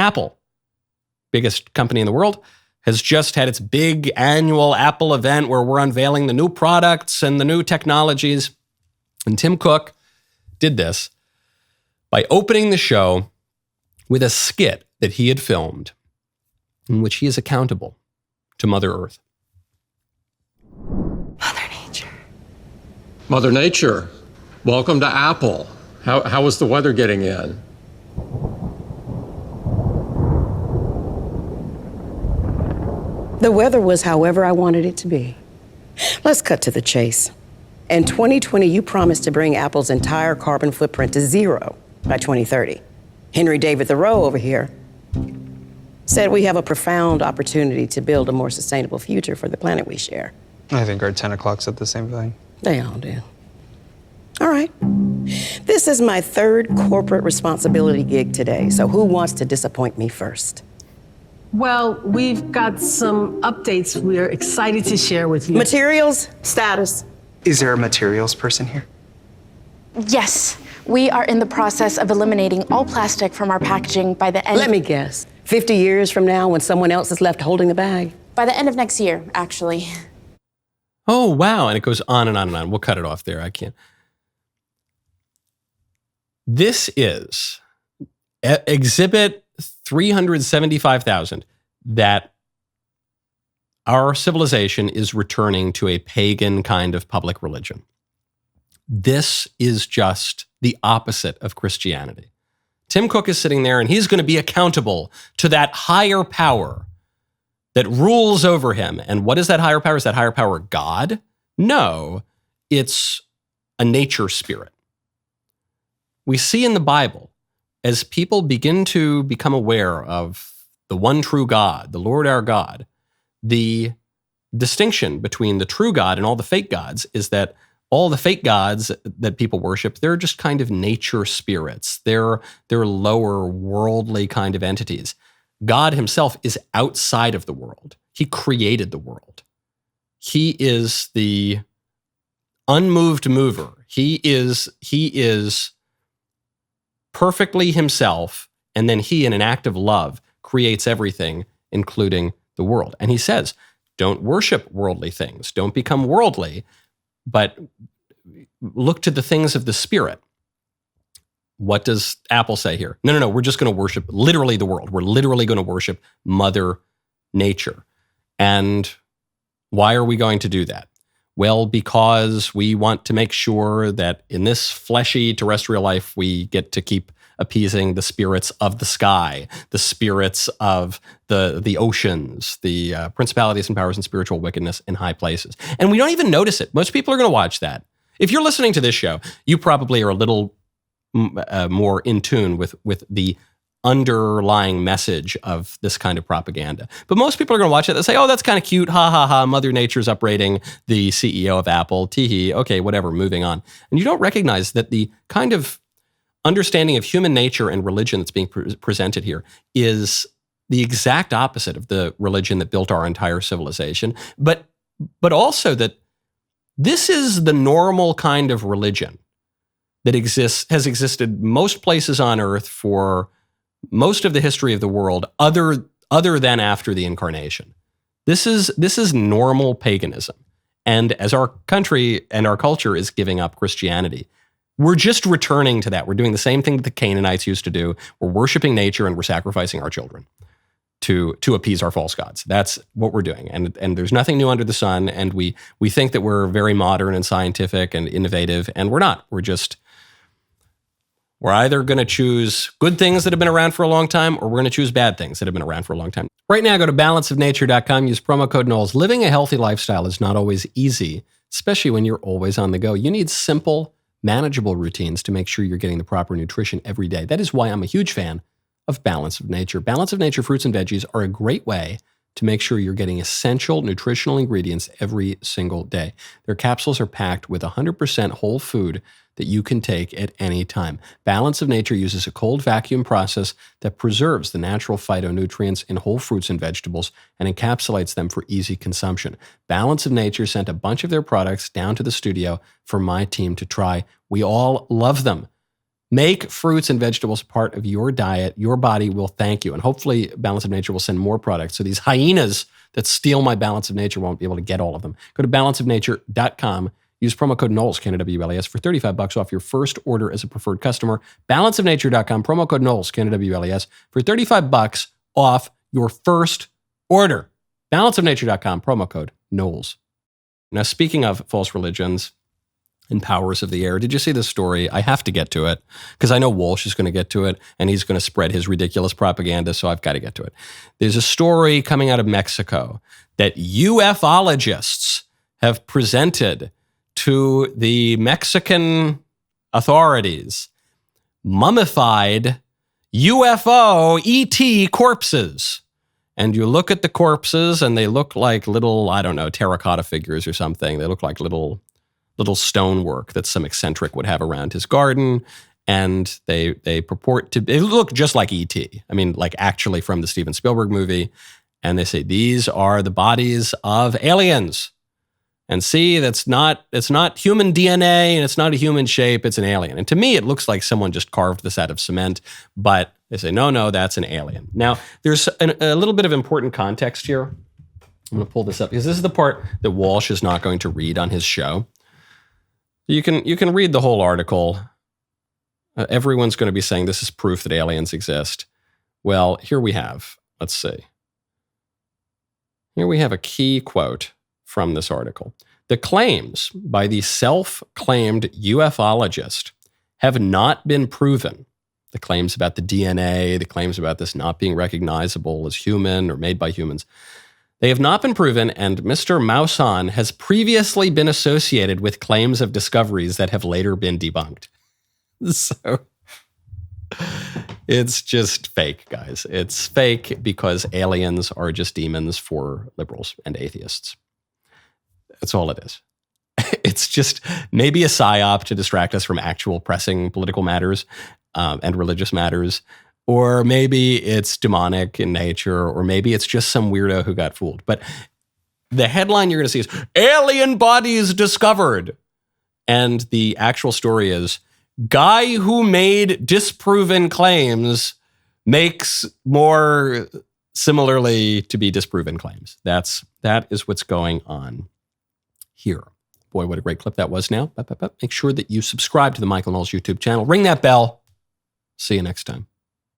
Apple, biggest company in the world, has just had its big annual Apple event where we're unveiling the new products and the new technologies. And Tim Cook did this by opening the show with a skit that he had filmed in which he is accountable to Mother Earth. Mother Nature. Mother Nature, welcome to Apple. How was the weather getting in? The weather was however I wanted it to be. Let's cut to the chase. In 2020, you promised to bring Apple's entire carbon footprint to zero by 2030. Henry David Thoreau over here said we have a profound opportunity to build a more sustainable future for the planet we share. I think our 10 o'clock said the same thing. They all do. All right. This is my third corporate responsibility gig today, so who wants to disappoint me first? Well, we've got some updates we're excited to share with you. Materials, status. Is there a materials person here? Yes, we are in the process of eliminating all plastic from our packaging by the end. Let me guess. 50 years from now when someone else is left holding the bag? By the end of next year, actually. Oh, wow. And it goes on and on and on. We'll cut it off there. I can't. This is exhibit 375,000 that our civilization is returning to a pagan kind of public religion. This is just the opposite of Christianity. Tim Cook is sitting there and he's going to be accountable to that higher power that rules over him. And what is that higher power? Is that higher power God? No, it's a nature spirit. We see in the Bible, as people begin to become aware of the one true God, the Lord our God, the distinction between the true God and all the fake gods is that all the fake gods that people worship, they're just kind of nature spirits. They're lower worldly kind of entities. God himself is outside of the world. He created the world. He is the unmoved mover. He is perfectly himself, and then he, in an act of love, creates everything, including the world. And he says, don't worship worldly things. Don't become worldly, but look to the things of the Spirit. What does Apple say here? No, we're just going to worship literally the world. We're literally going to worship Mother Nature. And why are we going to do that? Well, because we want to make sure that in this fleshy terrestrial life, we get to keep appeasing the spirits of the sky, the spirits of the oceans, the principalities and powers and spiritual wickedness in high places. And we don't even notice it. Most people are going to watch that. If you're listening to this show, you probably are a little more in tune with the underlying message of this kind of propaganda. But most people are going to watch it and say, oh, that's kind of cute. Ha, ha, ha. Mother Nature's upbraiding the CEO of Apple. Tee-hee. Okay, whatever, moving on. And you don't recognize that the kind of understanding of human nature and religion that's being presented here is the exact opposite of the religion that built our entire civilization. But also that this is the normal kind of religion that has existed most places on earth for most of the history of the world, other than after the incarnation. This is normal paganism. And as our country and our culture is giving up Christianity, we're just returning to that. We're doing the same thing that the Canaanites used to do. We're worshiping nature and we're sacrificing our children to appease our false gods. That's what we're doing. And there's nothing new under the sun. And we think that we're very modern and scientific and innovative, and we're not. We're either going to choose good things that have been around for a long time, or we're going to choose bad things that have been around for a long time. Right now, go to balanceofnature.com, use promo code Knowles. Living a healthy lifestyle is not always easy, especially when you're always on the go. You need simple, manageable routines to make sure you're getting the proper nutrition every day. That is why I'm a huge fan of Balance of Nature. Balance of Nature fruits and veggies are a great way to make sure you're getting essential nutritional ingredients every single day. Their capsules are packed with 100% whole food that you can take at any time. Balance of Nature uses a cold vacuum process that preserves the natural phytonutrients in whole fruits and vegetables and encapsulates them for easy consumption. Balance of Nature sent a bunch of their products down to the studio for my team to try. We all love them. Make fruits and vegetables part of your diet. Your body will thank you. And hopefully Balance of Nature will send more products. So these hyenas that steal my Balance of Nature won't be able to get all of them. Go to balanceofnature.com. Use promo code Knowles, KNWLES, for $35 off your first order as a preferred customer. Balanceofnature.com, promo code Knowles, KNWLES, for $35 off your first order. Balanceofnature.com, promo code Knowles. Now, speaking of false religions and powers of the air, did you see this story? I have to get to it because I know Walsh is going to get to it and he's going to spread his ridiculous propaganda, so I've got to get to it. There's a story coming out of Mexico that ufologists have presented to the Mexican authorities mummified UFO ET corpses. And you look at the corpses and they look like little, I don't know, terracotta figures or something. They look like little stonework that some eccentric would have around his garden. And they purport to, they look just like ET. I mean, like actually from the Steven Spielberg movie. And they say, these are the bodies of aliens. And see, it's not human DNA and it's not a human shape, it's an alien. And to me, it looks like someone just carved this out of cement, but they say, no, that's an alien. Now, there's a little bit of important context here. I'm going to pull this up because this is the part that Walsh is not going to read on his show. You can read the whole article. Everyone's going to be saying this is proof that aliens exist. Well, here we have, let's see. Here we have a key quote from this article. The claims by the self-claimed ufologist have not been proven. The claims about the DNA, the claims about this not being recognizable as human or made by humans, they have not been proven, and Mr. Maussan has previously been associated with claims of discoveries that have later been debunked. So it's just fake, guys. It's fake because aliens are just demons for liberals and atheists. That's all it is. It's just maybe a psyop to distract us from actual pressing political matters and religious matters. Or maybe it's demonic in nature, or maybe it's just some weirdo who got fooled. But the headline you're going to see is alien bodies discovered. And the actual story is guy who made disproven claims makes more similarly to be disproven claims. That is what's going on here. Boy, what a great clip that was now. Make sure that you subscribe to the Michael Knowles YouTube channel. Ring that bell. See you next time.